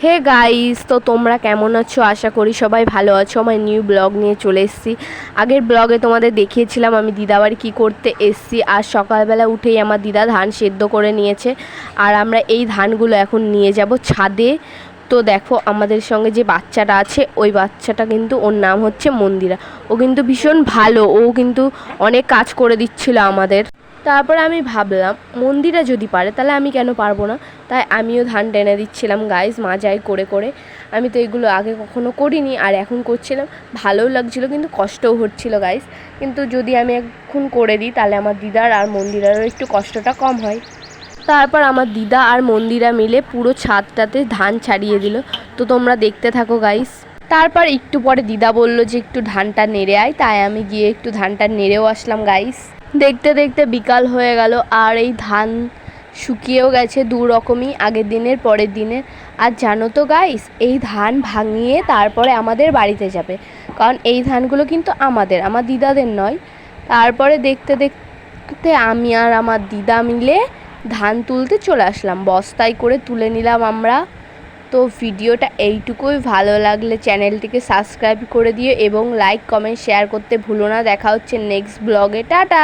Hey guys, তো তোমরা কেমন আছো? আশা করি সবাই ভালো আছো। আমার নিউ ব্লগ নিয়ে চলে এসেছি। আগের ব্লগে তোমাদের দেখিয়েছিলাম আমি দিদাবাড়ি কী করতে এসেছি। আর সকালবেলা উঠেই আমার দিদা ধান সেদ্ধ করে নিয়েছে, আর আমরা এই ধানগুলো এখন নিয়ে যাব ছাদে। তো দেখো আমাদের সঙ্গে যে বাচ্চাটা আছে, ওই বাচ্চাটা কিন্তু, ওর নাম হচ্ছে মন্দিরা। ও কিন্তু ভীষণ ভালো, ও কিন্তু অনেক কাজ করে দিচ্ছিল আমাদের। তারপরে আমি ভাবলাম মন্দিরা যদি পারে তাহলে আমি কেন পারবো না। তাই আমিও ধান টেনে দিচ্ছিলাম গাইজ, মাজাই করে করে। আমি তো এগুলো আগে কখনো করিনি, আর এখন করছিলাম। ভালোও লাগছিলো, কিন্তু কষ্টও হচ্ছিলো গাইজ। কিন্তু যদি আমি এখন করে দিই তাহলে আমার দিদার আর মন্দিরারও একটু কষ্টটা কম হয়। তারপর আমার দিদা আর মন্দিরা মিলে পুরো ছাদটাতে ধান ছাড়িয়ে দিল। তো তোমরা দেখতে থাকো গাইস। তারপর একটু পরে দিদা বলল যে একটু ধানটা নেড়ে আয়, তাই আমি গিয়ে একটু ধানটা নেড়েও আসলাম গাইস। দেখতে দেখতে বিকাল হয়ে গেল, আর এই ধান শুকিয়েও গেছে দু রকমই, আগের দিনের পরের দিনের। আর জানো তো গাইস, এই ধান ভাঙিয়ে তারপরে আমাদের বাড়িতে যাবে, কারণ এই ধানগুলো কিন্তু আমাদের, আমার দিদাদের নয়। তারপরে দেখতে দেখতে আমি আর আমার দিদা মিলে ধান তুলতে চলে আসলাম, বস্তায় করে তুলে নিলাম আমরা। তো ভিডিওটা এইটুকুই, ভালো লাগলে চ্যানেলটিকে সাবস্ক্রাইব করে দিও এবং লাইক কমেন্ট শেয়ার করতে ভুলো না। দেখা হচ্ছে নেক্সট ব্লগে, টাটা।